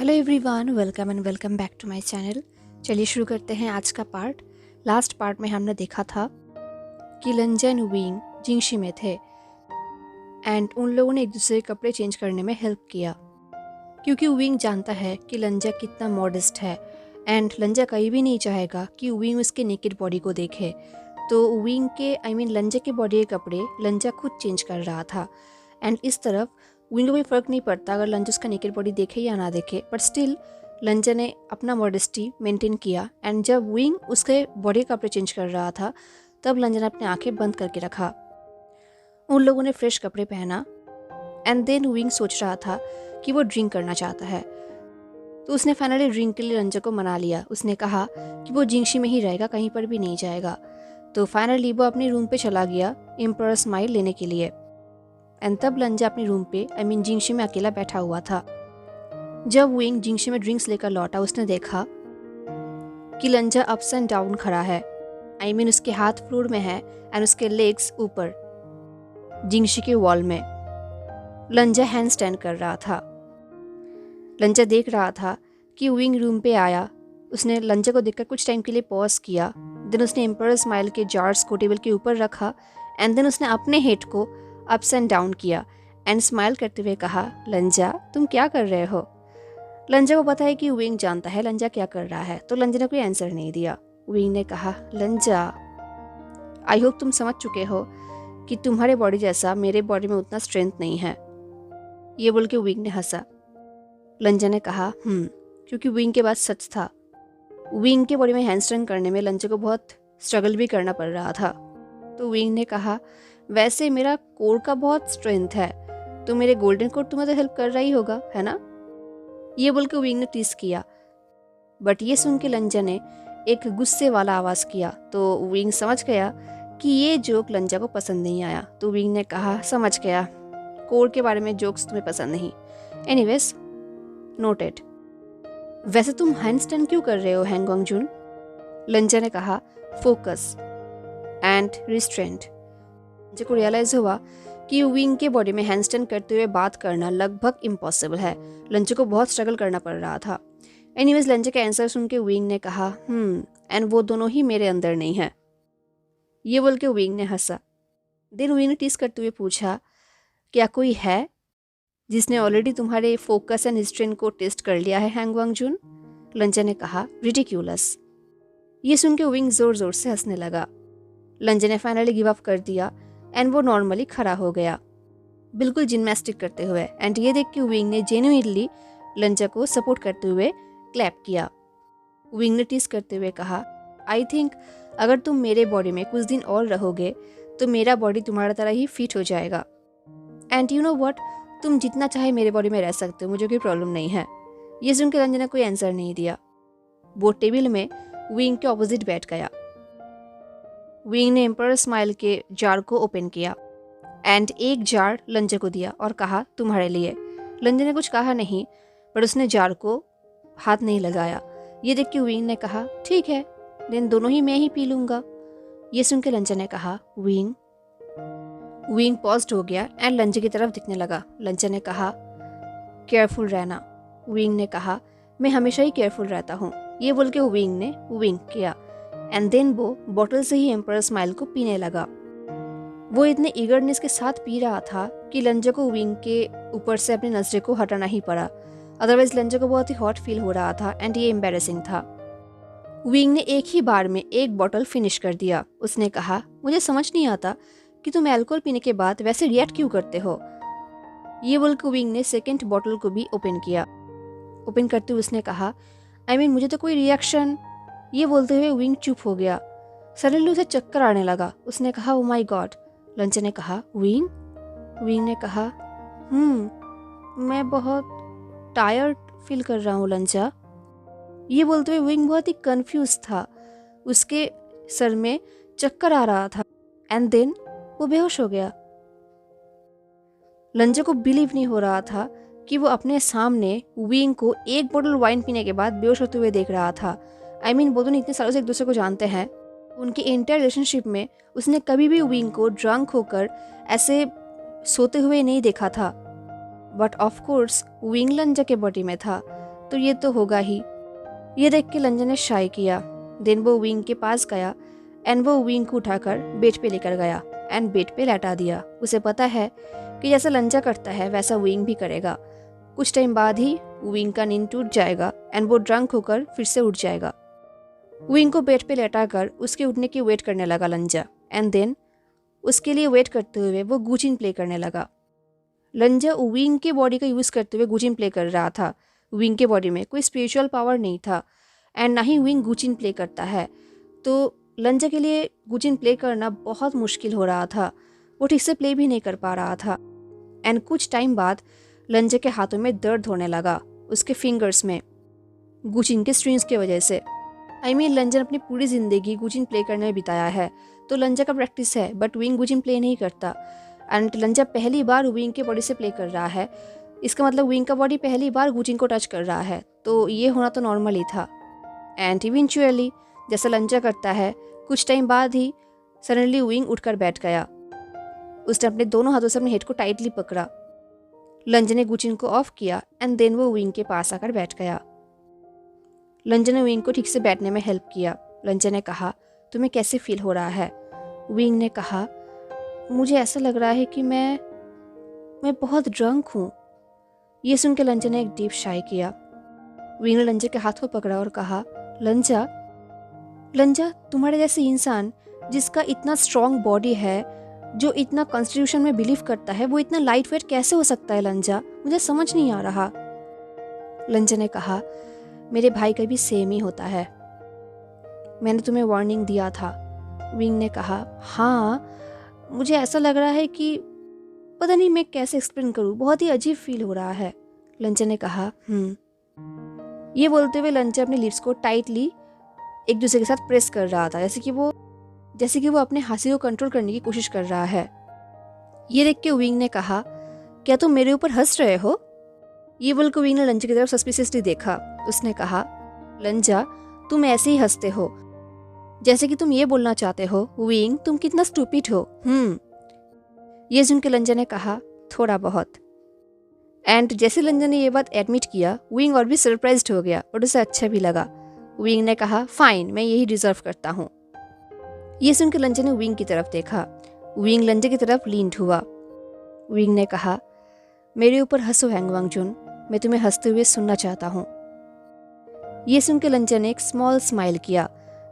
Hello everyone, welcome and welcome back to my channel. चलिए शुरू करते हैं आज का पार्ट। लास्ट पार्ट में हमने देखा था कि लंजा एंड विंग जिंगशी में थे एंड उन लोगों ने एक दूसरे के कपड़े चेंज करने में हेल्प किया, क्योंकि विंग जानता है कि लंजा कितना मॉडेस्ट है एंड लंजा कहीं भी नहीं चाहेगा कि विंग उसके नेकेड बॉडी को देखे। तो विंग के लंजा के बॉडी के कपड़े लंजा खुद चेंज कर रहा था एंड इस तरफ विंग को भी फ़र्क नहीं पड़ता अगर लंजा उसका नेकेड बॉडी देखे या ना देखे, बट स्टिल लंजा ने अपना मॉडेस्टी मेंटेन किया। एंड जब विंग उसके बॉडी कपड़े चेंज कर रहा था तब लंजा ने अपनी आंखें बंद करके रखा। उन लोगों ने फ्रेश कपड़े पहना एंड देन विंग सोच रहा था कि वो ड्रिंक करना चाहता है, तो उसने फाइनली ड्रिंक के लिए लंजा को मना लिया। उसने कहा कि वो जिंगशी में ही रहेगा, कहीं पर भी नहीं जाएगा। तो फाइनली वो अपने रूम पे चला गया एम्परर स्माइल लेने के लिए एंड तब लंजा अपने रूम पे जिंगशी में अकेला बैठा हुआ था। जब विंग जिंगशी में ड्रिंक्स लेकर लौटा, उसने देखा कि लंजा अप्स एंड डाउन खड़ा है। उसके हाथ फ्लोर में है एंड उसके लेग्स ऊपर जिंगशी के वॉल में। लंजा हैंड स्टैंड कर रहा था। लंजा देख रहा था कि विंग रूम पे आया। उसने लंजा को देखकर कुछ टाइम के लिए पॉज किया। देन उसने एम्परर स्माइल के जार्स को टेबल के ऊपर रखा एंड देन उसने अपने हेड को अप्स एंड डाउन किया एंड स्माइल करते हुए कहा, लंजा तुम क्या कर रहे हो? लंजा को पता है कि विंग जानता है लंजा क्या कर रहा है, तो लंजा ने कोई आंसर नहीं दिया। विंग ने कहा, लंजा आई होप तुम समझ चुके हो कि तुम्हारे बॉडी जैसा मेरे बॉडी में उतना स्ट्रेंथ नहीं है। ये बोल के विंग ने हंसा। लंजा ने कहा क्योंकि विंग के बात सच था। विंग के बॉडी में हैंडस्टैंड करने में लंजा को बहुत स्ट्रगल भी करना पड़ रहा था। तो विंग ने कहा, वैसे मेरा कोर का बहुत स्ट्रेंथ है, तो मेरे गोल्डन कोर तुम्हें तो हेल्प कर रहा ही होगा, है ना? ये बोल के विंग ने टीस किया, बट ये सुन के लंजा ने एक गुस्से वाला आवाज़ किया। तो विंग समझ गया कि ये जोक लंजा को पसंद नहीं आया। तो विंग ने कहा, समझ गया, कोर के बारे में जोक्स तुम्हें पसंद नहीं। Anyways noted. वैसे तुम हैंडस्टैंड क्यों कर रहे हो हैंगोंग जून? लंजा ने कहा, फोकस एंड रिस्ट्रेंट। लंजा को रियलाइज हुआ कि विंग के बॉडी में हैंडस्टैंड करते हुए बात करना लगभग इम्पॉसिबल है। लंजा को बहुत स्ट्रगल करना पड़ रहा था। एनीवेज लंजा का आंसर सुन के विंग ने कहा, एंड वो दोनों ही मेरे अंदर नहीं है। ये बोल के विंग ने हंसा। देन विंग ने टीस करते हुए पूछा, क्या कोई है जिसने ऑलरेडी तुम्हारे फोकस एंड रिस्ट्रेंट को टेस्ट कर लिया है हैंगवांग जून? लंजा ने कहा, रिडिक्यूलस। ये सुन के विंग जोर जोर से हंसने लगा। लंजा ने फाइनली गिव अप कर दिया एंड वो नॉर्मली खड़ा हो गया, बिल्कुल जिम्नास्टिक करते हुए। एंड ये देख के विंग ने जेन्युइनली लंजा को सपोर्ट करते हुए क्लैप किया। विंग ने टीस करते हुए कहा, आई थिंक अगर तुम मेरे बॉडी में कुछ दिन और रहोगे तो मेरा बॉडी तुम्हारा तरह ही फिट हो जाएगा। एंड यू नो व्हाट, तुम जितना चाहे मेरे बॉडी में रह सकते हो, मुझे कोई प्रॉब्लम नहीं है। ये सुन के लंजा ने कोई आंसर नहीं दिया। वो टेबल में विंग के ऑपोजिट बैठ गया। विंग ने एम्परर स्माइल के जार को ओपन किया एंड एक जार लंजा को दिया और कहा, तुम्हारे लिए। लंजा ने कुछ कहा नहीं, पर उसने जार को हाथ नहीं लगाया। ये देख के विंग ने कहा, ठीक है, देन दोनों ही मैं ही पी लूंगा। ये सुन के लंजा ने कहा, विंग। विंग पॉज्ड हो गया एंड लंजा की तरफ दिखने लगा। लंजा ने कहा, केयरफुल रहना। विंग ने कहा, मैं हमेशा ही केयरफुल रहता हूँ। ये बोल के विंग ने विंग किया एंड देन वो बोतल से ही एम्परर स्माइल को पीने लगा। वो इतने ईगरनेस के साथ पी रहा था कि लंजा को विंग के ऊपर से अपनी नजरें को हटाना ही पड़ा। अदरवाइज लंजा को बहुत ही हॉट फील हो रहा था एंड ये एम्बेरसिंग था। विंग ने एक ही बार में एक बॉटल फिनिश कर दिया। उसने कहा, मुझे समझ नहीं आता कि तुम अल्कोहल पीने के बाद वैसे रिएक्ट क्यों करते हो। ये बोलकर विंग ने सेकेंड बॉटल को भी ओपन किया। ओपन करते हुए उसने कहा, मुझे तो कोई रिएक्शन। ये बोलते हुए विंग चुप हो गया। सडनली उसे चक्कर आने लगा। उसने कहा, ओ माय गॉड। लंजा ने कहा, विंग? विंग ने कहा, मैं बहुत टायर्ड फील कर रहा हूँ लंजा। ये बोलते हुए विंग बहुत ही कंफ्यूज था। उसके सर में चक्कर आ रहा था एंड देन वो बेहोश हो गया। लंजा को बिलीव नहीं हो रहा था कि वो अपने सामने विंग को एक बोतल वाइन पीने के बाद बेहोश होते हुए देख रहा था। वो दोनों इतने सालों से एक दूसरे को जानते हैं। उनके इंटर रिलेशनशिप में उसने कभी भी विंग को ड्रंक होकर ऐसे सोते हुए नहीं देखा था। बट ऑफ कोर्स विंग लंजा के बॉडी में था, तो ये तो होगा ही। ये देख के लंजा ने शाय किया। देन वो विंग के पास गया एंड वो विंग को उठाकर बेड पे लेकर गया एंड बेड पे लेटा दिया। उसे पता है कि जैसा लंजा करता है वैसा विंग भी करेगा। कुछ टाइम बाद ही विंग का नींद टूट जाएगा एंड वो ड्रंक होकर फिर से उठ जाएगा। विंग को बेड पे लेटाकर उसके उठने की वेट करने लगा लंजा एंड देन उसके लिए वेट करते हुए वो गुचिन प्ले करने लगा। लंजा विंग के बॉडी का यूज़ करते हुए गुचिन प्ले कर रहा था। विंग के बॉडी में कोई स्पिरिचुअल पावर नहीं था एंड ना ही विंग गुचिन प्ले करता है, तो लंजा के लिए गुचिन प्ले करना बहुत मुश्किल हो रहा था। वो ठीक से प्ले भी नहीं कर पा रहा था एंड कुछ टाइम बाद लंजा के हाथों में दर्द होने लगा, उसके फिंगर्स में, गुचिन के स्ट्रिंग्स की वजह से। लंजा ने अपनी पूरी ज़िंदगी गुचिन प्ले करने में बिताया है, तो लंजा का प्रैक्टिस है, बट विंग गुचिन प्ले नहीं करता एंड लंजा पहली बार विंग के बॉडी से प्ले कर रहा है। इसका मतलब विंग का बॉडी पहली बार गुचिन को टच कर रहा है, तो ये होना तो नॉर्मल ही था। एंड इवेंचुअली जैसा लंजा करता है, कुछ टाइम बाद ही सडनली विंग उठकर बैठ गया। उसने अपने दोनों हाथों से अपने हेड को टाइटली पकड़ा। लंजा ने गुचिन को ऑफ किया एंड देन वो विंग के पास आकर बैठ गया। लंजा ने विंग को ठीक से बैठने में हेल्प किया। लंजा ने कहा, तुम्हें कैसे फील हो रहा है? विंग ने कहा, मुझे ऐसा लग रहा है कि मैं बहुत ड्रंक हूँ। ये सुन के लंजा ने एक डीप शाय किया। विंग ने लंजा के हाथ को पकड़ा और कहा, लंजा तुम्हारे जैसे इंसान जिसका इतना स्ट्रॉन्ग बॉडी है, जो इतना कॉन्स्टिट्यूशन में बिलीव करता है, वो इतना लाइट वेट कैसे हो सकता है लंजा? मुझे समझ नहीं आ रहा। लंजा ने कहा, मेरे भाई का भी सेम ही होता है, मैंने तुम्हें वार्निंग दिया था। विंग ने कहा, हाँ मुझे ऐसा लग रहा है कि पता नहीं मैं कैसे एक्सप्लेन करूँ, बहुत ही अजीब फील हो रहा है। लंजा ने कहा, ये बोलते हुए लंजा अपने लिप्स को टाइटली एक दूसरे के साथ प्रेस कर रहा था, जैसे कि वो अपने हंसी को कंट्रोल करने की कोशिश कर रहा है। ये देख के विंग ने कहा, क्या तुम मेरे ऊपर हंस रहे हो? ये बोलकर विंग ने लंजा की तरफ सस्पिशियसली देखा। उसने कहा, लंजा तुम ऐसे ही हंसते हो जैसे कि तुम ये बोलना चाहते हो विंग तुम कितना स्टूपिड हो। ये सुन के लंजा ने कहा, थोड़ा बहुत। एंड जैसे लंजा ने ये बात एडमिट किया, विंग और भी सरप्राइज्ड हो गया और उसे अच्छा भी लगा। विंग ने कहा, फाइन, मैं यही डिजर्व करता हूँ। ये सुन के लंजा ने विंग की तरफ देखा। विंग लंजा की तरफ लीन्ड हुआ। विंग ने कहा, मेरे ऊपर हंसो हैंग वांगजुन, मैं तुम्हें हंसते हुए सुनना चाहता हूँ। ये सुन के लंजा ने एक स्मॉल स्माइल किया।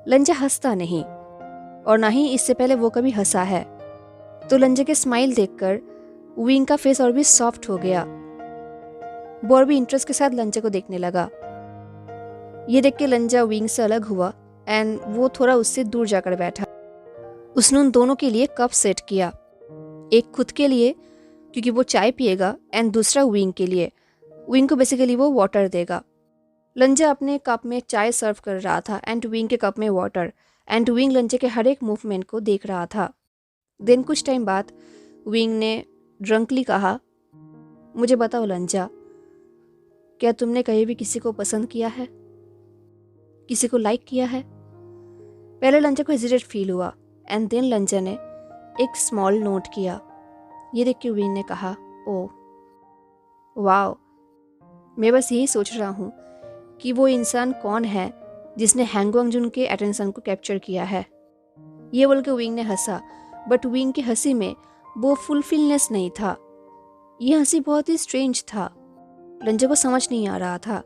लंजा हंसता नहीं और ना ही इससे पहले वो कभी हंसा है, तो लंजा के स्माइल देखकर विंग का फेस और भी सॉफ्ट हो गया। वो और भी इंटरेस्ट के साथ लंजा को देखने लगा। ये देख के लंजा विंग से अलग हुआ एंड वो थोड़ा उससे दूर जाकर बैठा। उसने उन दोनों के लिए कप सेट किया, एक खुद के लिए क्योंकि वो चाय पिएगा एंड दूसरा विंग के लिए। विंग को बेसिकली वो वाटर देगा। लंजा अपने कप में चाय सर्व कर रहा था एंड विंग के कप में वाटर, एंड विंग लंजा के हर एक मूवमेंट को देख रहा था। देन कुछ टाइम बाद विंग ने ड्रंकली कहा, मुझे बताओ लंजा, क्या तुमने कहीं भी किसी को पसंद किया है, किसी को लाइक किया है? पहले लंजा को हेजिटेट फील हुआ एंड देन लंजा ने एक स्मॉल नोट किया। ये देख के विंग ने कहा, ओह वाओ, मैं बस यही सोच रहा हूँ कि वो इंसान कौन है जिसने हैंग वांगजुन के अटेंशन को कैप्चर किया है। ये बोलकर विंग ने हंसा, बट विंग की हंसी में वो फुलफिलनेस नहीं था। ये हंसी बहुत ही स्ट्रेंज था। लंजा को समझ नहीं आ रहा था,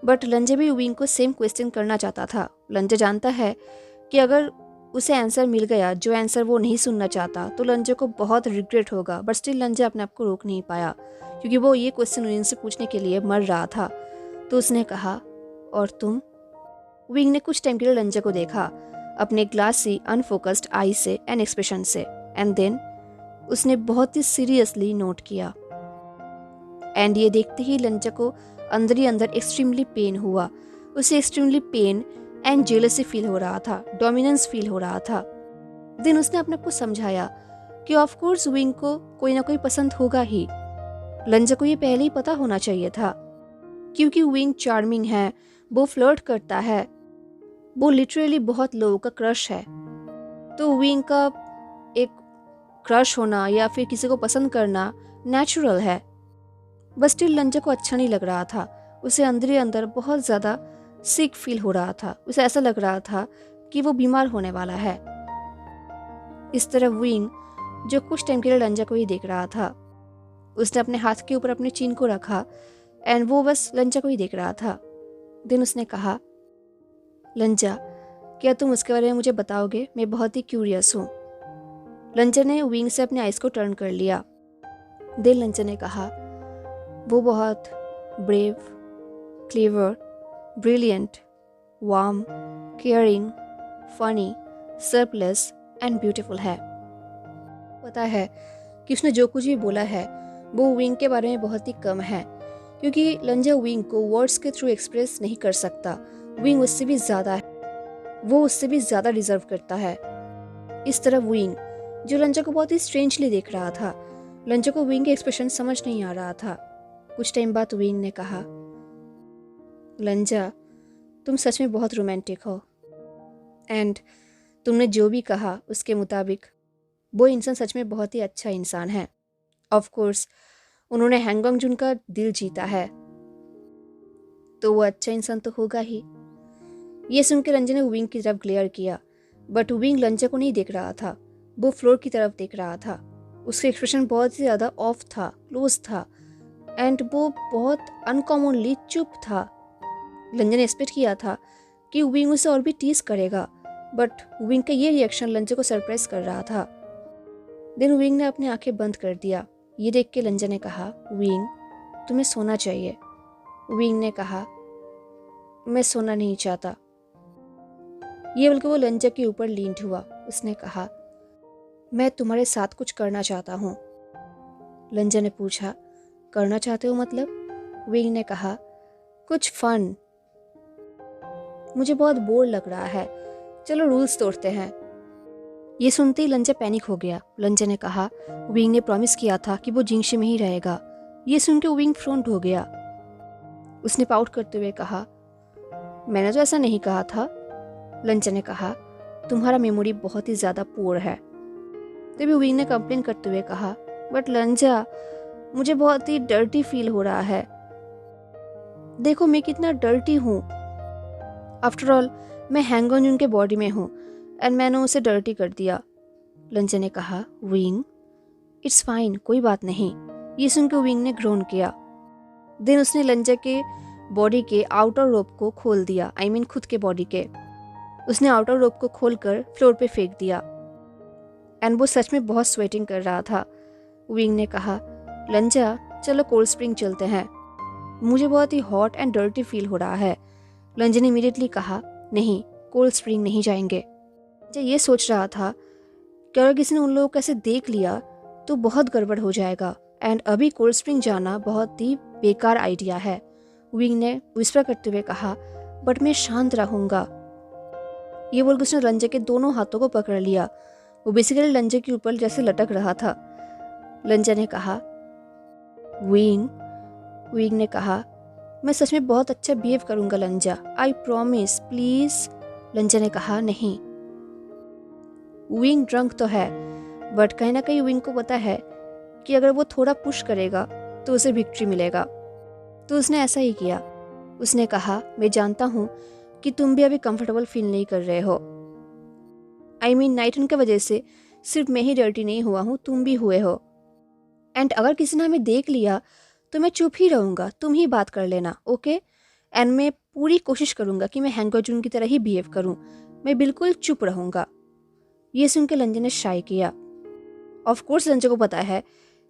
बट लंजा भी विंग को सेम क्वेश्चन करना चाहता था। लंजा जानता है कि अगर उसे आंसर मिल गया जो आंसर वो नहीं सुनना चाहता, तो लंजा को बहुत रिग्रेट होगा, बट स्टिल लंजा अपने आप को रोक नहीं पाया क्योंकि वो ये क्वेश्चन विंग से पूछने के लिए मर रहा था। तो उसने कहा, और तुम? विंग ने कुछ टाइम के लिए लंजा को देखा, अपने ग्लासी अनफोकस्ड आई से एंड एक्सप्रेशन से, एंड देन उसने बहुत ही सीरियसली नोट किया। एंड ये देखते ही लंजा को अंदर ही अंदर एक्सट्रीमली पेन हुआ। उसे extremely pain and jealousy feel हो रहा था, डोमिनेंस फील हो रहा था। देन उसने अपने आप को समझाया कि ऑफ कोर्स विंग को कोई ना कोई पसंद होगा ही। लंजा को ये पहले ही पता होना चाहिए था क्योंकि विंग चार्मिंग है, वो फ्लर्ट करता है, वो लिटरली बहुत लोगों का क्रश है। तो विंग का एक क्रश होना या फिर किसी को पसंद करना नेचुरल है, बस स्टिल लंजा को अच्छा नहीं लग रहा था। उसे अंदर ही अंदर बहुत ज़्यादा सिक फील हो रहा था। उसे ऐसा लग रहा था कि वो बीमार होने वाला है। इस तरह विंग, जो कुछ टाइम के लिए लंजा को ही देख रहा था, उसने अपने हाथ के ऊपर अपने चिन को रखा एंड वो बस लंजा को ही देख रहा था। देन उसने कहा, लंजा, क्या तुम उसके बारे में मुझे बताओगे? मैं बहुत ही क्यूरियस हूँ। लंजा ने विंग से अपने आइज को टर्न कर लिया। देन लंजा ने कहा, वो बहुत brave, clever, brilliant, warm, caring, funny, selfless and beautiful है। पता है कि उसने जो कुछ भी बोला है वो विंग के बारे में बहुत ही कम है, क्योंकि लंजा विंग को वर्ड्स के थ्रू एक्सप्रेस नहीं कर सकता। विंग उससे भी ज़्यादा है, वो उससे भी ज़्यादा डिजर्व करता है। इस तरह विंग, जो लंजा को बहुत ही स्ट्रेंजली देख रहा था, लंजा को विंग के एक्सप्रेशन समझ नहीं आ रहा था। कुछ टाइम बाद विंग ने कहा, लंजा, तुम सच में बहुत रोमांटिक हो एंड तुमने जो भी कहा उसके मुताबिक वो इंसान सच में बहुत ही अच्छा इंसान है। ऑफ कोर्स उन्होंने हैंगोंग जुन का दिल जीता है, तो वो अच्छा इंसान तो होगा ही। ये सुनकर लंजा ने विंग की तरफ ग्लेयर किया, बट विंग लंजा को नहीं देख रहा था, वो फ्लोर की तरफ देख रहा था। उसका एक्सप्रेशन बहुत ही ज़्यादा ऑफ था, क्लोज था एंड वो बहुत अनकॉमनली चुप था। लंजा ने एक्सपेक्ट किया था कि विंग उसे और भी टीज करेगा, बट विंग का ये रिएक्शन लंजा को सरप्राइज कर रहा था। देन विंग ने अपनी आंखें बंद कर दिया। ये देख के लंजा ने कहा, विंग, तुम्हें सोना चाहिए। विंग ने कहा, मैं सोना नहीं चाहता। ये बोलकर वो लंजा के ऊपर लींट हुआ। उसने कहा, मैं तुम्हारे साथ कुछ करना चाहता हूँ। लंजा ने पूछा, करना चाहते हो मतलब? विंग ने कहा, कुछ फन। मुझे बहुत बोर लग रहा है, चलो रूल्स तोड़ते हैं। ये सुनते ही लंजा पैनिक हो गया। लंजा ने कहा, विंग ने प्रॉमिस किया था कि वो जिंगशी में ही रहेगा। ये सुन के विंग फ्रॉन्ट हो गया। उसने पाउट करते हुए कहा, मैंने तो ऐसा नहीं कहा था। लंजा ने कहा, तुम्हारा मेमोरी बहुत ही ज़्यादा पुअर है। तभी विंग ने कंप्लेन करते हुए कहा, बट लंजा, मुझे बहुत ही डर्टी फील हो रहा है। देखो मैं कितना डर्टी हूँ। आफ्टर ऑल मैं हैंगोंग जुन के बॉडी में हूँ एंड मैंने उसे डर्टी कर दिया। लंजा ने कहा, विंग, इट्स फाइन, कोई बात नहीं। ये सुनकर विंग ने ग्रोन किया। देन उसने लंजा के बॉडी के आउटर रोप को खोल दिया, आई मीन खुद के बॉडी के। उसने आउटर रोप को खोलकर फ्लोर पे फेंक दिया एंड वो सच में बहुत स्वेटिंग कर रहा था। विंग ने कहा, लंजा, चलो कोल्ड स्प्रिंग चलते हैं, मुझे बहुत ही हॉट एंड डर्टी फील हो रहा है। लंजा ने इमीडिएटली कहा, नहीं, कोल्ड स्प्रिंग नहीं जाएंगे। लंजा ये सोच रहा था कि अगर किसी ने उन लोगों को ऐसे देख लिया तो बहुत गड़बड़ हो जाएगा एंड अभी कोल्ड स्प्रिंग जाना बहुत ही बेकार आइडिया है। विंग ने विस्पर करते हुए कहा, बट मैं शांत रहूंगा। ये बोलकर उसने लंजा के दोनों हाथों को पकड़ लिया। वो बेसिकली लंजा के ऊपर जैसे लटक रहा था। लंजा ने कहा, विंग ने कहा, मैं सच में बहुत अच्छा बिहेव करूंगा लंजा, आई प्रॉमिस, प्लीज। लंजा ने कहा, नहीं। विंग ड्रंक तो है, बट कहीं ना कहीं विंग को पता है कि अगर वो थोड़ा पुश करेगा तो उसे विक्ट्री मिलेगा, तो उसने ऐसा ही किया। उसने कहा, मैं जानता हूँ कि तुम भी अभी कंफर्टेबल फील नहीं कर रहे हो। आई मीन नाइट की वजह से सिर्फ मैं ही डर्टी नहीं हुआ हूँ, तुम भी हुए हो। एंड अगर किसी ने हमें देख लिया तो मैं चुप ही रहूँगा, तुम ही बात कर लेना, ओके? एंड मैं पूरी कोशिश करूँगा कि मैं हैंगोंग जुन की तरह ही बिहेव करूँ, मैं बिल्कुल चुप रहूँगा। ये सुन के लंजा ने शाय किया। ऑफ कोर्स लंजा को पता है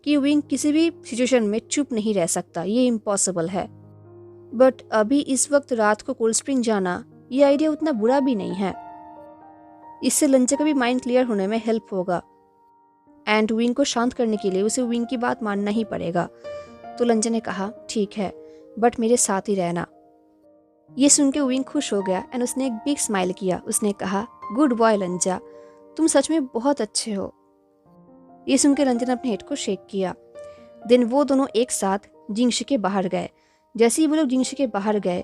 कि विंग किसी भी सिचुएशन में चुप नहीं रह सकता, ये इम्पॉसिबल है। बट अभी इस वक्त रात को कोल्ड स्प्रिंग जाना, ये आइडिया उतना बुरा भी नहीं है। इससे लंजा का भी माइंड क्लियर होने में हेल्प होगा एंड विंग को शांत करने के लिए उसे विंग की बात मानना ही पड़ेगा। तो लंजा ने कहा, ठीक है, बट मेरे साथ ही रहना। ये सुन के विंग खुश हो गया एंड उसने एक बिग स्माइल किया। उसने कहा, गुड बॉय लंजा, तुम सच में बहुत अच्छे हो। ये सुन के लंजा ने अपने हेड को शेक किया। देन वो दोनों एक साथ जिंगशी के बाहर गए। जैसे ही वो लोग जिंगशी के बाहर गए,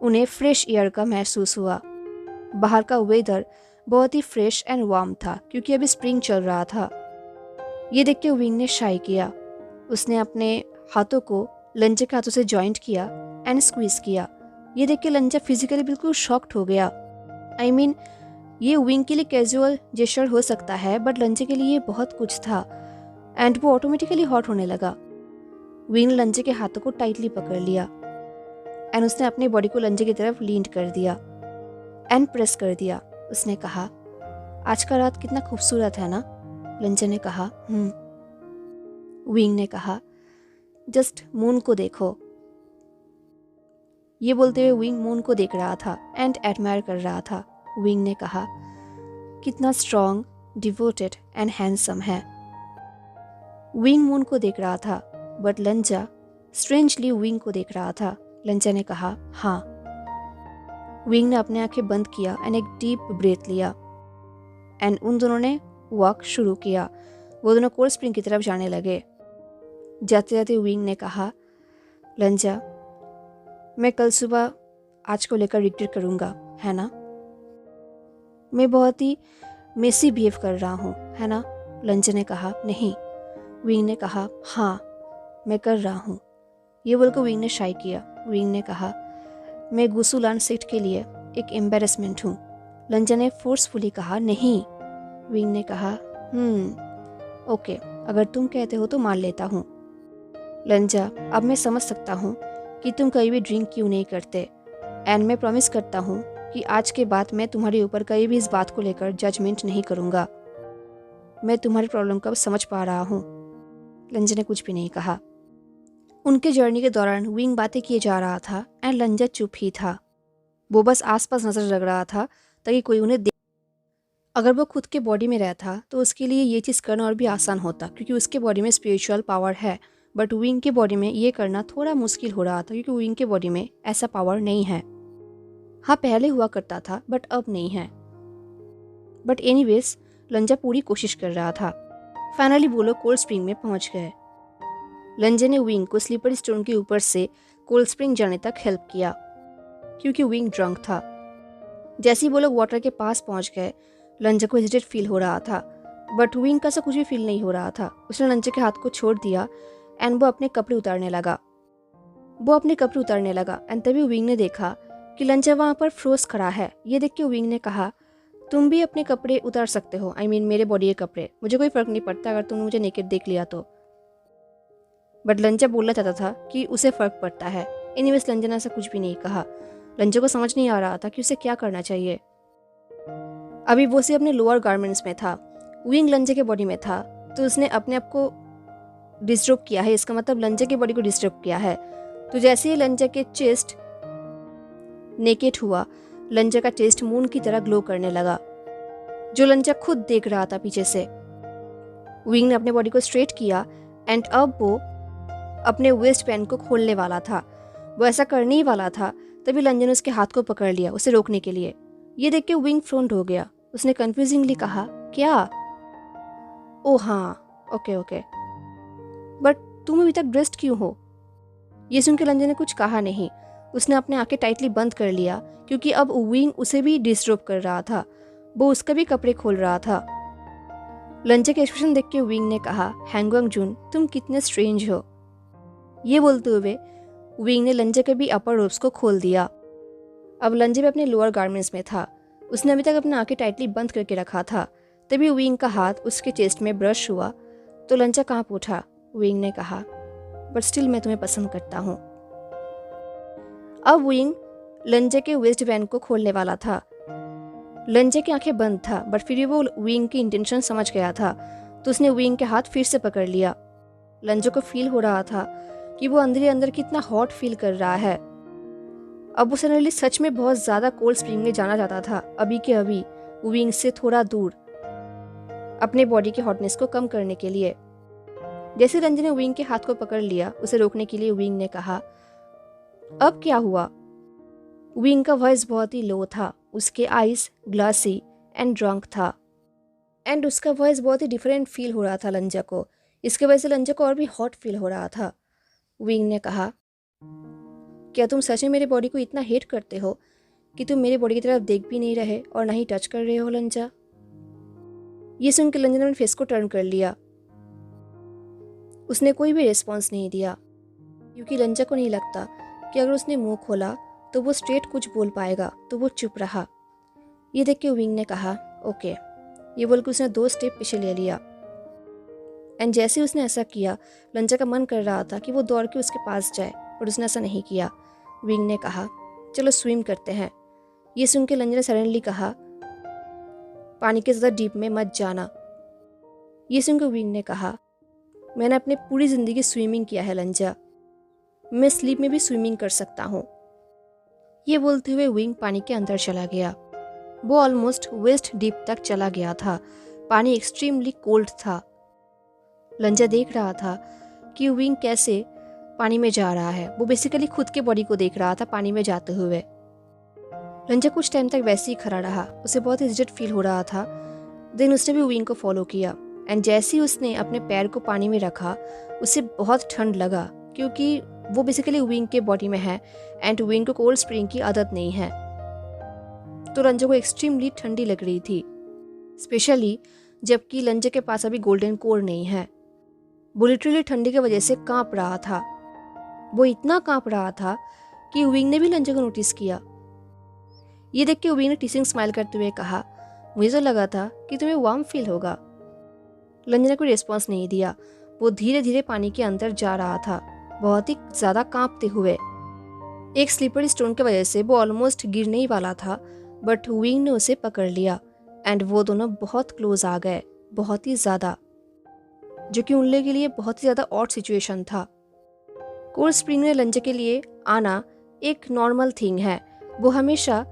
उन्हें फ्रेश एयर का महसूस हुआ। बाहर का वेदर बहुत ही फ्रेश एंड वार्म था, क्योंकि अभी स्प्रिंग चल रहा था। ये देख के विंग ने शाय किया। उसने अपने हाथों को लंजा के हाथों से जॉइंट किया एंड स्क्वीज किया। ये देख के लंजा फिजिकली बिल्कुल शॉक्ड हो गया। आई मीन ये विंग के लिए कैजुअल जेस्चर हो सकता है, बट लंजे के लिए ये बहुत कुछ था एंड वो ऑटोमेटिकली हॉट होने लगा। विंग ने लंजे के हाथों को टाइटली पकड़ लिया एंड उसने अपनी बॉडी को लंजे की तरफ लीन कर दिया एंड प्रेस कर दिया। उसने कहा, आज का रात कितना खूबसूरत है ना? लंजे ने कहा, विंग ने कहा, जस्ट मून को देखो। ये बोलते हुए विंग मून को देख रहा था एंड एडमायर कर रहा था। विंग ने कहा, कितना स्ट्रॉन्ग, डिवोटेड एंड हैंडसम है। विंग मून को देख रहा था बट लंजा स्ट्रेंजली विंग को देख रहा था। लंजा ने कहा, हाँ। विंग ने अपने आंखें बंद किया एंड एक डीप ब्रेथ लिया एंड उन दोनों ने वॉक शुरू किया। वो दोनों कोल्ड स्प्रिंग की तरफ जाने लगे। जाते जाते विंग ने कहा, लंजा, मैं कल सुबह आज को लेकर रिग्रेट करूँगा, है ना? मैं बहुत ही मेसी बिहेव कर रहा हूँ, है ना? लंजा ने कहा, नहीं। विंग ने कहा, हाँ मैं कर रहा हूँ। ये बोलकर विंग ने शाई किया। विंग ने कहा, मैं गुसुलान सेट के लिए एक एम्बेरसमेंट हूँ। लंजा ने फोर्सफुली कहा, नहीं। विंग ने कहा, ओके, अगर तुम कहते हो तो मान लेता हूँ। लंजा, अब मैं समझ सकता हूँ कि तुम कभी भी ड्रिंक क्यों नहीं करते एंड मैं प्रॉमिस करता हूँ कि आज के बाद मैं तुम्हारे ऊपर कभी भी इस बात को लेकर जजमेंट नहीं करूँगा। मैं तुम्हारी प्रॉब्लम को समझ पा रहा हूँ। लंजा ने कुछ भी नहीं कहा। उनके जर्नी के दौरान विंग बातें किए जा रहा था एंड लंजा चुप ही था। वो बस आसपास नजर रख रहा था ताकि कोई उन्हें देख। अगर वो खुद के बॉडी में रहता तो उसके लिए ये चीज़ करना और भी आसान होता, क्योंकि उसके बॉडी में स्पिरिचुअल पावर है। बट विंग के बॉडी में ये करना थोड़ा मुश्किल हो रहा था, क्योंकि विंग के बॉडी में ऐसा पावर नहीं है। हाँ, पहले हुआ करता था बट अब नहीं है। बट एनीवेज, लंजा पूरी कोशिश कर रहा था। फाइनली वो लोग कोल्ड स्प्रिंग में पहुंच गए। लंजा ने विंग को स्लीपर स्टोन के ऊपर से कोल्ड स्प्रिंग जाने तक हेल्प किया, क्योंकि विंग ड्रंक था। जैसे ही वो लोग वाटर के पास पहुंच गए, लंजा को हेजिटेट फील हो रहा था, बट विंग का सा कुछ भी फील नहीं हो रहा था। उसने लंजा के हाथ को छोड़ दिया एंड वो अपने कपड़े उतारने लगा। एंड तभी विंग ने देखा कि लंजा वहां पर फ्रोज खड़ा है। ये देख के विंग ने कहा, तुम भी अपने कपड़े उतार सकते हो, आई मीन मेरे बॉडी के कपड़े। मुझे कोई फर्क नहीं पड़ता अगर तुमने मुझे नेकेड देख लिया तो। बट लंजा बोलना चाहता था कि उसे फर्क पड़ता है। एनीवेज, लंजा ने ऐसा कुछ भी नहीं कहा। लंजा को समझ नहीं आ रहा था कि उसे क्या करना चाहिए। अभी वो सिर्फ अपने लोअर गारमेंट्स में था। विंग लंजा के बॉडी में था, तो उसने अपने आप को डिस्टर्ब किया है। इसका मतलब लंजा की बॉडी को डिस्टर्ब किया है। तो जैसे ही लंजा के चेस्ट नेकेड हुआ, लंजा का चेस्ट मून की तरह ग्लो करने लगा, जो लंजा खुद देख रहा था पीछे से। विंग ने अपने बॉडी को स्ट्रेट किया एंड अब वो अपने वेस्ट पैन को खोलने वाला था। वो ऐसा करने ही वाला था, तभी लंजा ने उसके हाथ को पकड़ लिया उसे रोकने के लिए। ये देख के विंग फ्रोंट हो गया। उसने कंफ्यूजिंगली कहा, क्या? ओ हाँ, ओके। बट तुम अभी तक ड्रेस्ड क्यों हो? ये सुन के लंजा ने कुछ कहा नहीं। उसने अपने आंखें टाइटली बंद कर लिया, क्योंकि अब विंग उसे भी डिस्टर्ब कर रहा था। वो उसका भी कपड़े खोल रहा था। लंजा के एक्सप्रेशन देख के विंग ने कहा, हैंगवांग जून, तुम कितने स्ट्रेंज हो। ये बोलते हुए विंग ने लंजा के भी अपर रोब्स को खोल दिया। अब लंजा भी अपने लोअर गारमेंट्स में था। उसने अभी तक अपनी आंखें टाइटली बंद करके रखा था। तभी विंग का हाथ उसके चेस्ट में ब्रश हुआ तो लंजा कांप उठा। विंग ने कहा, बट स्टिल मैं तुम्हें पसंद करता हूँ। अब विंग लंजा के वेस्ट बैंड को खोलने वाला था। लंजा की आंखें बंद था, बट फिर भी वो विंग की इंटेंशन समझ गया था, तो उसने विंग के हाथ फिर से पकड़ लिया। लंजा को फील हो रहा था कि वो अंदर ही अंदर कितना हॉट फील कर रहा है। अब वो सडनली सच में बहुत ज्यादा कोल्ड स्प्रिंग में जाना चाहता था, अभी के अभी विंग से थोड़ा दूर, अपने बॉडी के हॉटनेस को कम करने के लिए। जैसे लंजा ने विंग के हाथ को पकड़ लिया उसे रोकने के लिए, विंग ने कहा, अब क्या हुआ? विंग का वॉइस बहुत ही लो था। उसके आईज ग्लासी एंड ड्रंक था एंड उसका वॉइस बहुत ही डिफरेंट फील हो रहा था लंजा को। इसके वजह से लंजा को और भी हॉट फील हो रहा था। विंग ने कहा, क्या तुम सच में मेरे बॉडी को इतना हेट करते हो कि तुम मेरे बॉडी की तरफ देख भी नहीं रहे और ना ही टच कर रहे हो लंजा? ये सुन के लंजा ने अपने फेस को टर्न कर लिया। उसने कोई भी रिस्पॉन्स नहीं दिया, क्योंकि लंजा को नहीं लगता कि अगर उसने मुंह खोला तो वो स्ट्रेट कुछ बोल पाएगा, तो वो चुप रहा। ये देख के विंग ने कहा ओके, ये बोल के उसने 2 स्टेप पीछे ले लिया। एंड जैसे उसने ऐसा किया, लंजा का मन कर रहा था कि वो दौड़ के उसके पास जाए, पर उसने ऐसा नहीं किया। विंग ने कहा चलो स्विम करते हैं। ये सुन के लंजा ने सडनली कहा पानी के ज़्यादा डीप में मत जाना। ये सुन के विंग ने कहा मैंने अपनी पूरी ज़िंदगी स्विमिंग किया है लंजा, मैं स्लीप में भी स्विमिंग कर सकता हूँ। ये बोलते हुए विंग पानी के अंदर चला गया। वो ऑलमोस्ट वेस्ट डीप तक चला गया था। पानी एक्सट्रीमली कोल्ड था। लंजा देख रहा था कि विंग कैसे पानी में जा रहा है। वो बेसिकली खुद के बॉडी को देख रहा था पानी में जाते हुए। लंजा कुछ टाइम तक वैसे ही खड़ा रहा। उसे बहुत इज्जत फील हो रहा था। देन उसने भी विंग को फॉलो किया एंड जैसे ही उसने अपने पैर को पानी में रखा, उसे बहुत ठंड लगा, क्योंकि वो बेसिकली विंग के बॉडी में है एंड विंग को कोल्ड स्प्रिंग की आदत नहीं है। तो लंजा को एक्सट्रीमली ठंडी लग रही थी, स्पेशली जबकि लंजा के पास अभी गोल्डन कोर नहीं है। वो लिटरली ठंडी की वजह से कांप रहा था। वो इतना कांप रहा था कि विंग ने भी लंजा को नोटिस किया। ये देख के विंग ने टीसिंग स्माइल करते हुए कहा मुझे तो लगा था कि तुम्हें वार्म फील होगा। लंजा ने कोई रिस्पॉन्स नहीं दिया। वो धीरे धीरे पानी के अंदर जा रहा था, बहुत ही ज़्यादा कांपते हुए। एक स्लीपर स्टोन की वजह से वो ऑलमोस्ट गिरने ही वाला था, बट विंग ने उसे पकड़ लिया एंड वो दोनों बहुत क्लोज आ गए, बहुत ही ज़्यादा, जो कि उन लोगों के लिए बहुत ही ज़्यादा ऑड सिचुएशन था। कोल्ड स्प्रिंग में लंजा के लिए आना एक नॉर्मल थिंग है। वो हमेशा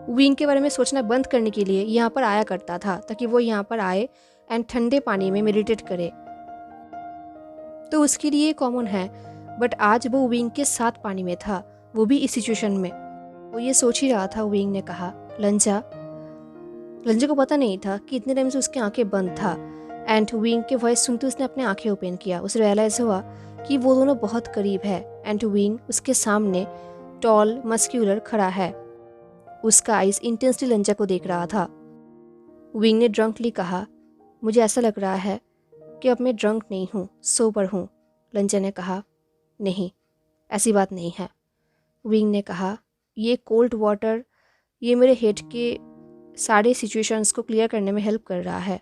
विंग के बारे में सोचना बंद करने के लिए यहाँ पर आया करता था, ताकि वो यहाँ पर आए एंड ठंडे पानी में मेडिटेट करे। तो उसके लिए कॉमन है, बट आज वो विंग के साथ पानी में था, वो भी इस सिचुएशन में। वो ये सोच ही रहा था। विंग ने कहा लंजा को पता नहीं था कि इतने टाइम से उसकी आंखें बंद था एंड विंग के वॉइस सुनते उसने अपने आंखें ओपन किया। उसे रियलाइज हुआ कि वो दोनों बहुत करीब है एंड विंग उसके सामने टॉल मस्क्यूलर खड़ा है। उसका आइज इंटेंसली लंजा को देख रहा था। विंग ने ड्रंकली कहा मुझे ऐसा लग रहा है कि अब मैं ड्रंक नहीं हूँ, सोबर हूँ। लंजा ने कहा नहीं, ऐसी बात नहीं है। विंग ने कहा ये कोल्ड वाटर ये मेरे हेड के सारे सिचुएशंस को क्लियर करने में हेल्प कर रहा है।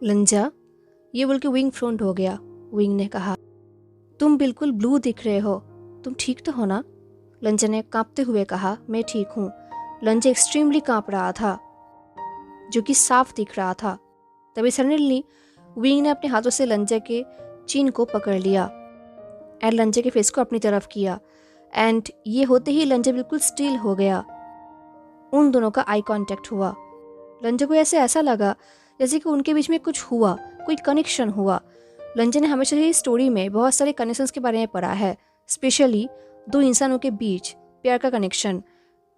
लंजा, ये बोल के विंग फ्रंट हो गया। विंग ने कहा तुम बिल्कुल ब्लू दिख रहे हो, तुम ठीक तो हो ना? लंजा ने कांपते हुए कहा मैं ठीक हूँ। लंजा एक्सट्रीमली कांप रहा था, जो कि साफ दिख रहा था। तभी सडनली विंग ने अपने हाथों से लंजा के चिन को पकड़ लिया एंड लंजा के फेस को अपनी तरफ किया एंड ये होते ही लंजा बिल्कुल स्टिल हो गया। उन दोनों का आई कांटेक्ट हुआ। लंजा को ऐसा लगा जैसे कि उनके बीच में कुछ हुआ, कोई कनेक्शन हुआ। लंजा ने हमेशा ही स्टोरी में बहुत सारे कनेक्शंस के बारे में पढ़ा है, स्पेशली 2 इंसानों के बीच प्यार का कनेक्शन,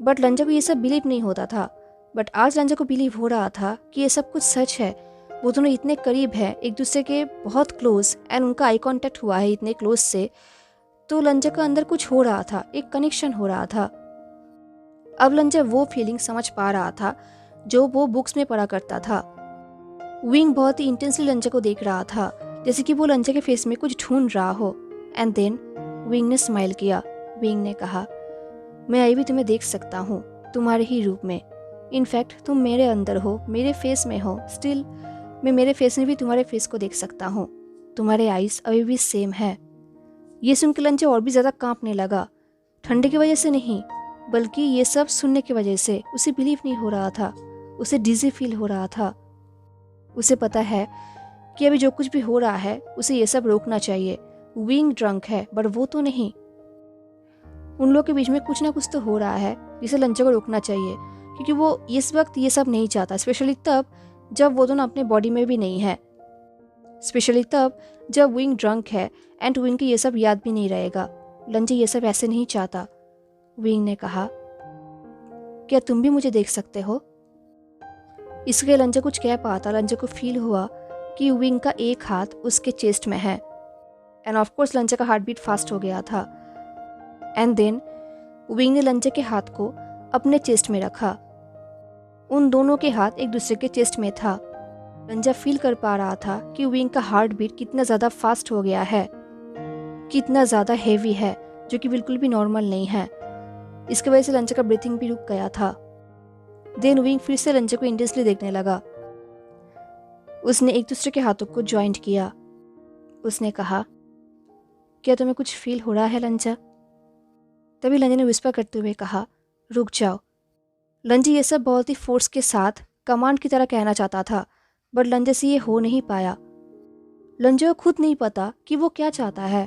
बट लंजा को ये सब बिलीव नहीं होता था। बट आज लंजा को बिलीव हो रहा था कि ये सब कुछ सच है। वो दोनों इतने करीब है एक दूसरे के, बहुत क्लोज, एंड उनका आई कांटेक्ट हुआ है इतने क्लोज से। तो लंजा का अंदर कुछ हो रहा था, एक कनेक्शन हो रहा था। अब लंजा वो फीलिंग समझ पा रहा था जो वो बुक्स में पढ़ा करता था। विंग बहुत ही इंटेंसली लंजा को देख रहा था, जैसे कि वो लंजा के फेस में कुछ ढूंढ रहा हो। एंड देन विंग ने स्माइल किया। विंग ने कहा मैं अभी भी तुम्हें देख सकता हूँ, तुम्हारे ही रूप में। इनफैक्ट तुम मेरे अंदर हो, मेरे फेस में हो। स्टिल मैं मेरे फेस में भी तुम्हारे फेस को देख सकता हूँ। तुम्हारे आइज अभी भी सेम है। ये सुन के लंजा और भी ज़्यादा कांपने लगा, ठंडे की वजह से नहीं, बल्कि ये सब सुनने की वजह से। उसे बिलीव नहीं हो रहा था, उसे डिजी फील हो रहा था। उसे पता है कि अभी जो कुछ भी हो रहा है उसे ये सब रोकना चाहिए। विंग ड्रंक है, बट वो तो नहीं। उन लोगों के बीच में कुछ ना कुछ तो हो रहा है जिसे लंजा को रोकना चाहिए, क्योंकि वो इस वक्त ये सब नहीं चाहता, स्पेशली तब जब वो दोनों अपने बॉडी में भी नहीं है, स्पेशली तब जब विंग ड्रंक है एंड विंग की ये सब याद भी नहीं रहेगा। लंजा ये सब ऐसे नहीं चाहता। विंग ने कहा क्या तुम भी मुझे देख सकते हो? इसके लंजा कुछ कह पाता। लंजा को फील हुआ कि विंग का एक हाथ उसके चेस्ट में है एंड ऑफ कोर्स लंजा का हार्ट बीट फास्ट हो गया था। एंड देन विंग ने लंजा के हाथ को अपने चेस्ट में रखा। उन दोनों के हाथ एक दूसरे के चेस्ट में था। लंजा फील कर पा रहा था कि विंग का हार्ट बीट कितना ज़्यादा फास्ट हो गया है। कि इतना ज़्यादा हेवी है, जो कि बिल्कुल भी नॉर्मल नहीं है। इसकी वजह से लंचा का ब्रीथिंग भी रुक गया था। देन विंग फिर से लंचा को इंटेंसली देखने लगा। उसने एक दूसरे के हाथों को ज्वाइंट किया। उसने कहा, क्या तुम्हें कुछ फील हो रहा है लंचा? तभी लंजा ने विस्पर करते हुए कहा, रुक जाओ। लंजा ये सब बहुत ही फोर्स के साथ कमांड की तरह कहना चाहता था, बट लंजा से ये हो नहीं पाया। लंजा को खुद नहीं पता कि वो क्या चाहता है।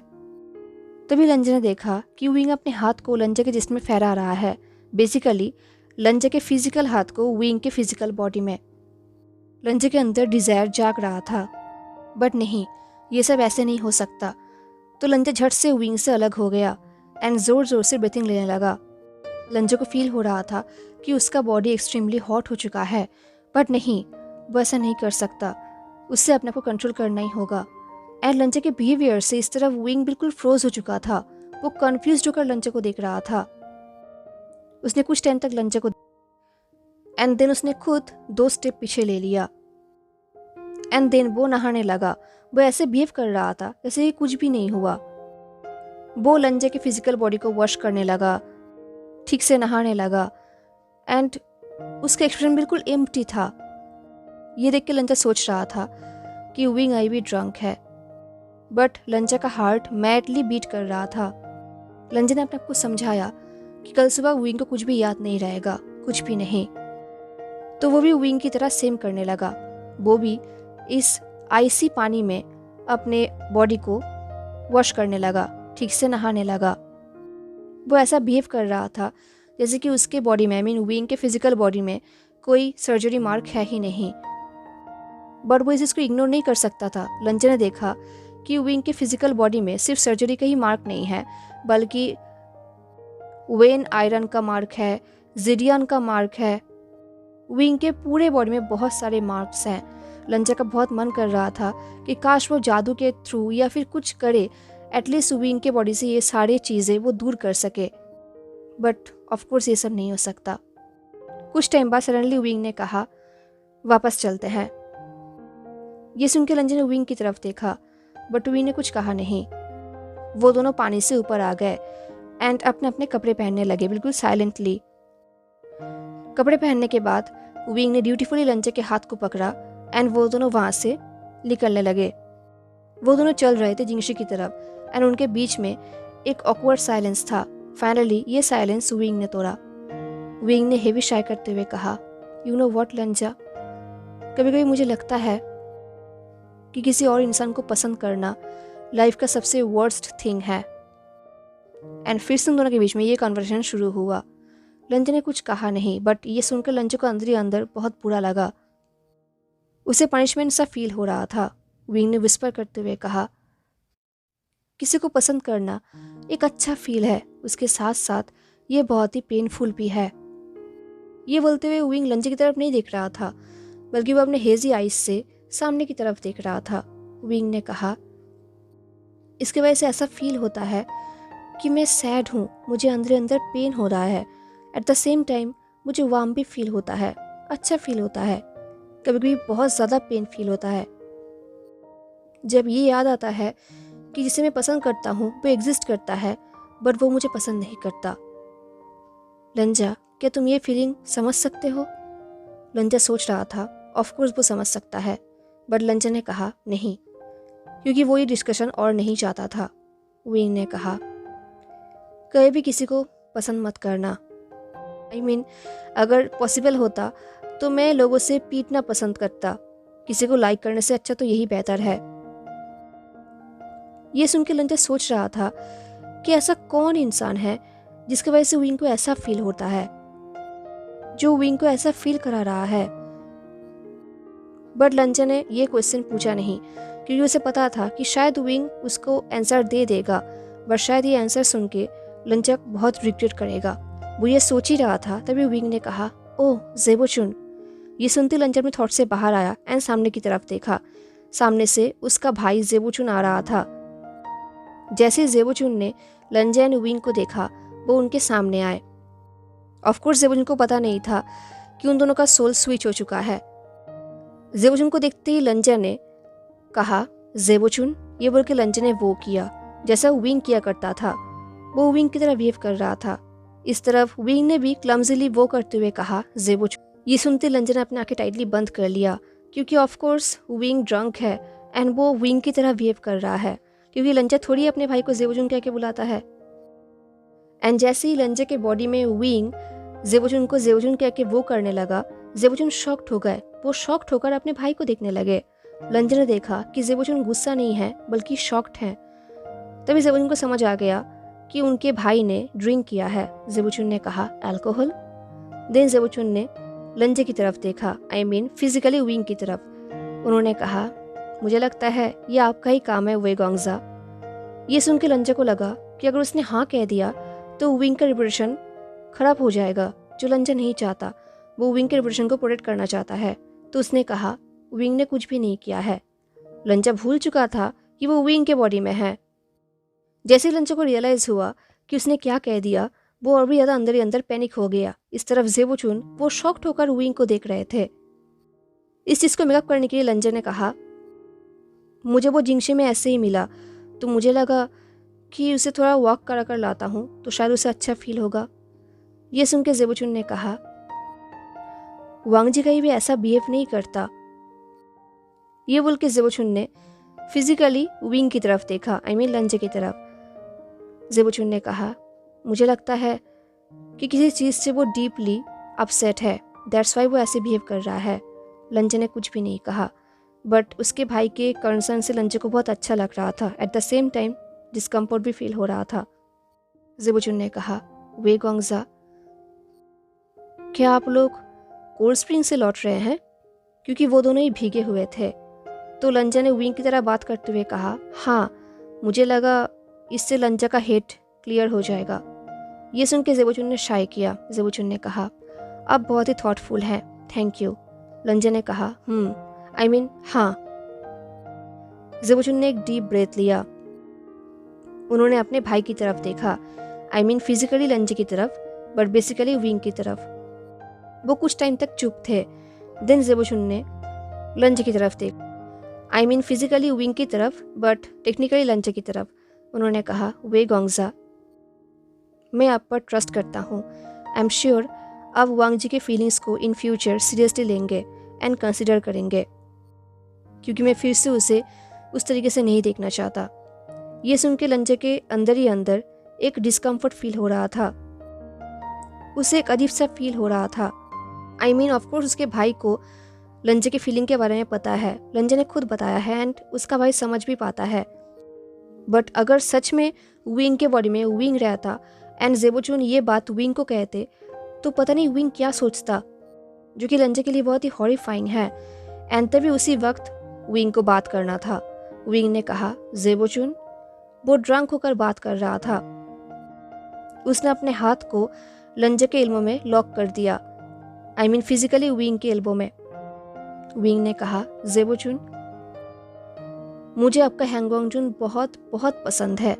तभी लंजा ने देखा कि विंग अपने हाथ को लंजा के जिस्म में फहरा रहा है। बेसिकली लंजा के फिजिकल हाथ को विंग के फिजिकल बॉडी में। लंजा के अंदर डिजायर जाग रहा था, बट नहीं, ये सब ऐसे नहीं हो सकता। तो लंजा झट से विंग से अलग हो गया एंड जोर जोर से ब्रीथिंग लेने लगा। लंजा को फील हो रहा था कि उसका बॉडी एक्सट्रीमली हॉट हो चुका है, बट नहीं, वो ऐसा नहीं कर सकता। उससे अपने को कंट्रोल करना ही होगा। एंड लंजा के बिहेवियर से इस तरफ विंग बिल्कुल फ्रोज हो चुका था। वो कंफ्यूज होकर लंजा को देख रहा था। उसने कुछ टाइम तक लंजा को एंड देन उसने खुद 2 स्टेप पीछे ले लिया। एंड देन वो नहाने लगा। वो ऐसे बिहेव कर रहा था जैसे कि कुछ भी नहीं हुआ। वो लंजा के फिजिकल बॉडी को वॉश करने लगा, ठीक से नहाने लगा एंड उसका एक्सप्रेशन बिल्कुल एम्प्टी था। ये देख के लंजा सोच रहा था कि विंग आई भी ड्रंक है, बट लंजा का हार्ट मैडली बीट कर रहा था। लंजा ने अपने आप को समझाया कि कल सुबह विंग को कुछ भी याद नहीं रहेगा, कुछ भी नहीं। तो वो भी विंग की तरह सेम करने लगा। वो भी इस आइसी पानी में अपने बॉडी को वॉश करने लगा, ठीक से नहाने लगा। वो ऐसा बिहेव कर रहा था जैसे कि उसके बॉडी में, आई मीन विंग के फिजिकल बॉडी में कोई सर्जरी मार्क है ही नहीं। बट वो इस चीज़ को इग्नोर नहीं कर सकता था। लंजा ने देखा कि विंग के फिजिकल बॉडी में सिर्फ सर्जरी का ही मार्क नहीं है, बल्कि वेन आयरन का मार्क है, जिडियन का मार्क है। विंग के पूरे बॉडी में बहुत सारे मार्क्स हैं। लंजा का बहुत मन कर रहा था कि काश वो जादू के थ्रू या फिर कुछ करे, एटलीस्ट विंग के बॉडी से ये सारी चीज़ें वो दूर कर सके। बट ऑफकोर्स ये सब नहीं हो सकता। कुछ टाइम बाद सडनली विंग ने कहा, वापस चलते हैं। ये सुन के लंजा ने विंग की तरफ देखा, बट विंग ने कुछ कहा नहीं। वो दोनों पानी से ऊपर आ गए एंड अपने अपने कपड़े पहनने लगे, बिल्कुल साइलेंटली। कपड़े पहनने के बाद विंग ने ब्यूटीफुली लंजा के हाथ को पकड़ा एंड वो दोनों वहाँ से निकलने लगे। वो दोनों चल रहे थे जिंगशी की तरफ एंड उनके बीच में एक ऑकवर्ड साइलेंस था। फाइनली ये साइलेंस विंग ने तोड़ा। विंग ने हेवी शाय करते हुए कहा, यू नो व्हाट लंजा, कभी कभी मुझे लगता है कि किसी और इंसान को पसंद करना लाइफ का सबसे वर्स्ट थिंग है। एंड फिर से उन दोनों के बीच में ये कन्वर्सेशन शुरू हुआ। लंजा ने कुछ कहा नहीं, बट ये सुनकर लंजा को अंदर ही अंदर बहुत बुरा लगा। उसे पनिशमेंट सा फील हो रहा था। विंग ने विस्पर करते हुए कहा, किसी को पसंद करना एक अच्छा फील है, उसके साथ साथ ये बहुत ही पेनफुल भी है। ये बोलते हुए विंग लंजा की तरफ नहीं देख रहा था, बल्कि वो अपने हेजी आइज से सामने की तरफ देख रहा था। विंग ने कहा, इसके वजह से ऐसा फील होता है कि मैं सैड हूँ, मुझे अंदर अंदर पेन हो रहा है। एट द सेम टाइम मुझे वार्म भी फील होता है, अच्छा फील होता है। कभी कभी बहुत ज़्यादा पेन फील होता है जब ये याद आता है कि जिसे मैं पसंद करता हूँ वो एग्जिस्ट करता है, बट वो मुझे पसंद नहीं करता। लंजा, क्या तुम ये फीलिंग समझ सकते हो? लंजा सोच रहा था, ऑफकोर्स वो समझ सकता है, बट लंजा ने कहा नहीं, क्योंकि वो ये डिस्कशन और नहीं चाहता था। विंग ने कहा, कभी भी किसी को पसंद मत करना। आई मीन अगर पॉसिबल होता तो मैं लोगों से पीटना पसंद करता, किसी को लाइक करने से अच्छा तो यही बेहतर है। ये सुन के लंजा सोच रहा था कि ऐसा कौन इंसान है जिसकी वजह से विंग को ऐसा फील होता है, जो विंग को ऐसा फील करा रहा है। बट लंजा ने ये क्वेश्चन पूछा नहीं, क्योंकि उसे पता था कि शायद विंग उसको आंसर दे देगा, बट शायद ये आंसर सुन के लंजा बहुत रिग्रेट करेगा। वो ये सोच ही रहा था, तभी विंग ने कहा, ओह ज़ेबोचुन। ये सुनते लंजा अपने थॉट से बाहर आया एंड सामने की तरफ देखा। सामने से उसका भाई ज़ेबोचुन आ रहा था। जैसे ज़ेबोचुन ने लंजा एंड विंग को देखा, वो उनके सामने आए। ऑफकोर्स ज़ेबोचुन को पता नहीं था कि उन दोनों का सोल स्विच हो चुका है। ज़ेबोचुन को देखते ही लंजा ने कहा, ज़ेबोचुन, ये बोल के लंजा ने वो किया। जैसा विंग किया करता था वो विंग की तरह बिहेव कर रहा था। इस तरफ विंग ने भी क्लमजीली वो करते हुए कहा जेबोचुन। ये सुनते लंजा ने अपनी आंखें टाइटली बंद कर लिया क्योंकि ऑफ कोर्स विंग ड्रंक है एंड वो विंग की तरह बिहेव कर रहा है, क्योंकि लंजा थोड़ी अपने भाई को जेबोचुन कह के बुलाता है। एंड जैसे ही लंजे के बॉडी में विंग जेबोचुन को जेबोचुन कह के वो करने लगा, जेबोचुन शॉक्ड हो गए। वो शॉक्ड होकर अपने भाई को देखने लगे। लंजे ने देखा कि जेबोचुन गुस्सा नहीं है बल्कि शॉक्ड है। तभी जेबोचुन को समझ आ गया कि उनके भाई ने ड्रिंक किया है। जेबोचुन ने कहा अल्कोहल। देन जेबोचुन ने लंजे की तरफ देखा, आई मीन फिजिकली विंग की तरफ। उन्होंने कहा मुझे लगता है ये आपका ही काम है वेगोंगजा। ये सुन के लंजे को लगा कि अगर उसने हाँ कह दिया तो विंग का रिपुटेशन खराब हो जाएगा, जो लंजा नहीं चाहता। वो विंग के रिपुटेशन को प्रोटेक्ट करना चाहता है। तो उसने कहा विंग ने कुछ भी नहीं किया है। लंजा भूल चुका था कि वो विंग के बॉडी में है। जैसे ही लंजा को रियलाइज हुआ कि उसने क्या कह दिया, वो और भी ज़्यादा अंदर ही अंदर पैनिक हो गया। इस तरफ जेबोचुन वो शॉक्ड होकर विंग को देख रहे थे। इस चीज़ को मेकअप करने के लिए लंजा ने कहा मुझे वो जिंगशी में ऐसे ही मिला, तो मुझे लगा कि उसे थोड़ा वॉक करा कर लाता हूँ तो शायद उसे अच्छा फील होगा। ये सुन के जेबोचुन ने कहा वांग जी कहीं भी ऐसा बिहेव नहीं करता। ये बोल के जेबोचुन ने फिजिकली विंग की तरफ देखा, आई मीन लंजे की तरफ। जेबोचुन ने कहा मुझे लगता है कि किसी चीज़ से वो डीपली अपसेट है, दैट्स वाई वो ऐसे बिहेव कर रहा है। लंजे ने कुछ भी नहीं कहा, बट उसके भाई के कंसर्न से लंजे को बहुत अच्छा लग रहा था। At the same time discomfort भी फील हो रहा था। जेबोचुन ने कहा वेगोंगजा, क्या आप लोग कोल्ड स्प्रिंग से लौट रहे हैं? क्योंकि वो दोनों ही भीगे हुए थे। तो लंजा ने विंग की तरह बात करते हुए कहा हाँ, मुझे लगा इससे लंजा का हेट क्लियर हो जाएगा। ये सुन के जेबोचुन ने शाय किया। जेबोचुन ने कहा आप बहुत ही थॉटफुल हैं, थैंक यू। लंजा ने कहा आई मीन हाँ। जेबोचुन ने एक डीप ब्रेथ लिया। उन्होंने अपने भाई की तरफ देखा, आई मीन फिजिकली लंजे की तरफ बट बेसिकली विंग की तरफ। वो कुछ टाइम तक चुप थे। देन जेबोचुन ने लंजे की तरफ देखा, आई मीन फिजिकली विंग की तरफ बट टेक्निकली लंजे की तरफ। उन्होंने कहा वेगोंगजा, मैं आप पर ट्रस्ट करता हूँ। आई एम श्योर आप वांग जी के फीलिंग्स को इन फ्यूचर सीरियसली लेंगे एंड कंसिडर करेंगे, क्योंकि मैं फिर से उसे उस तरीके से नहीं देखना चाहता। ये सुन के लंजे के अंदर ही अंदर एक डिस्कम्फर्ट फील हो रहा था। उसे एक अजीब सा फील हो रहा था। आई मीन ऑफकोर्स उसके भाई को लंजे के फीलिंग के बारे में पता है, लंजे ने खुद बताया है एंड उसका भाई समझ भी पाता है। बट अगर सच में विंग के बॉडी में विंग रहता एंड जेबोचुन ये बात विंग को कहते तो पता नहीं विंग क्या सोचता, जो कि लंजे के लिए बहुत ही हॉरिफाइंग है। एंड तभी उसी वक्त विंग को बात करना था। विंग ने कहा जेबोचुन, वो ड्रंक होकर बात कर रहा था। उसने अपने हाथ को लंजे के एल्बो में लॉक कर दिया, आई मीन फिजिकली विंग के एल्बो में। विंग ने कहा जेबोचुन, मुझे आपका हैंगोंगजुन बहुत बहुत पसंद है,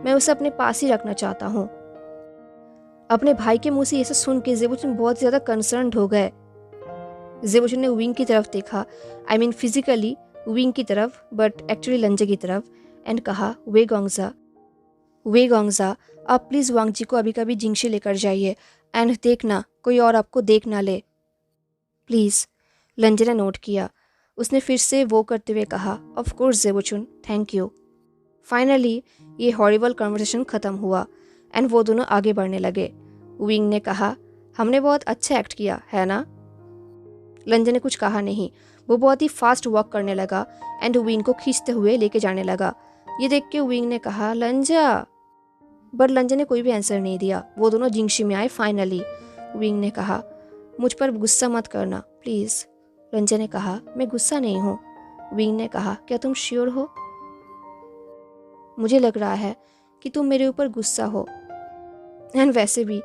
मैं उसे अपने पास ही रखना चाहता हूँ। अपने भाई के मुंह से ये सब सुन के जेबोचुन बहुत ज़्यादा कंसर्न्ड हो गए। जेबोचुन ने विंग की तरफ देखा, आई मीन फिजिकली विंग की तरफ बट एक्चुअली लंजे की तरफ, एंड कहा वेगोंगजा, वेगोंगजा, आप प्लीज़ वांग जी को अभी कभी जिंगशी लेकर जाइए एंड देखना कोई और आपको देख ना ले प्लीज़। लंजे ने नोट किया। उसने फिर से वो करते हुए कहा ऑफ कोर्स जेबोचुन, थैंक यू। फाइनली ये हॉरिबल कन्वर्सेशन ख़त्म हुआ एंड वो दोनों आगे बढ़ने लगे। विंग ने कहा हमने बहुत अच्छा एक्ट किया है ना। लंजे ने कुछ कहा नहीं। वो बहुत ही फास्ट वॉक करने लगा एंड विंग को खींचते हुए लेके जाने लगा। ये देख के विंग ने कहा लंजा, बट लंजे ने कोई भी आंसर नहीं दिया। वो दोनों जिंगशी में आए फाइनली। विंग ने कहा मुझ पर गुस्सा मत करना प्लीज़। लंजे ने कहा मैं गुस्सा नहीं हूँ। विंग ने कहा क्या तुम श्योर हो? मुझे लग रहा है कि तुम मेरे ऊपर गुस्सा हो, एंड वैसे भी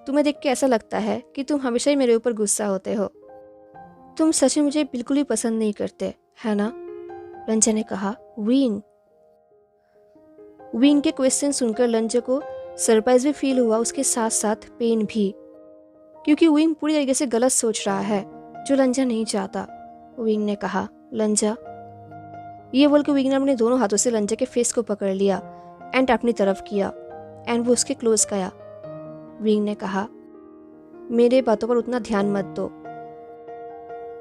तुम्हें देख के ऐसा लगता है कि तुम हमेशा ही मेरे ऊपर गुस्सा होते हो। तुम सच में मुझे बिल्कुल ही पसंद नहीं करते है ना? लंजे ने कहा विंग। विंग के क्वेश्चन सुनकर लंजे को सरप्राइज भी फील हुआ, उसके साथ साथ पेन भी, क्योंकि विंग पूरी तरीके से गलत सोच रहा है जो लंजा नहीं चाहता। विंग ने कहा लंजा, ये बोल के विंग ने अपने दोनों हाथों से लंजा के फेस को पकड़ लिया। एंड अपनी तरफ किया एंड वो उसके क्लोज गया। विंग ने कहा, मेरे बातों पर उतना ध्यान मत दो,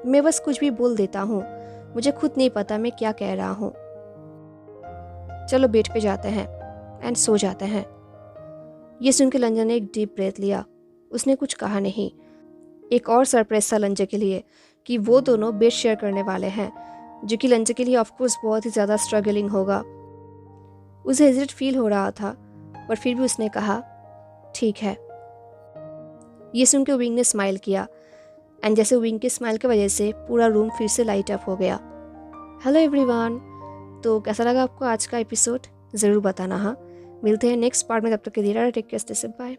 मैं बस कुछ भी बोल देता हूँ, मुझे खुद नहीं पता मैं क्या कह रहा हूँ। चलो बेड पे जाते हैं एंड सो जाते हैं। ये सुन के लंजन ने एक डीप ब्रेथ लिया। उसने कुछ कहा नहीं। एक और सरप्राइज था लंजे के लिए कि वो दोनों बेड शेयर करने वाले हैं, जो कि लंजे के लिए ऑफकोर्स बहुत ही ज़्यादा स्ट्रगलिंग होगा। उसे हेजिटेट फील हो रहा था, पर फिर भी उसने कहा, ठीक है। ये सुन के विंग ने स्माइल किया एंड जैसे विंग के स्माइल की वजह से पूरा रूम फिर से लाइट अप हो गया। हेलो एवरीवन, तो कैसा लगा आपको आज का एपिसोड ज़रूर बताना। हाँ, मिलते हैं नेक्स्ट पार्ट में, तब तक के लिए take care, stay safe, bye.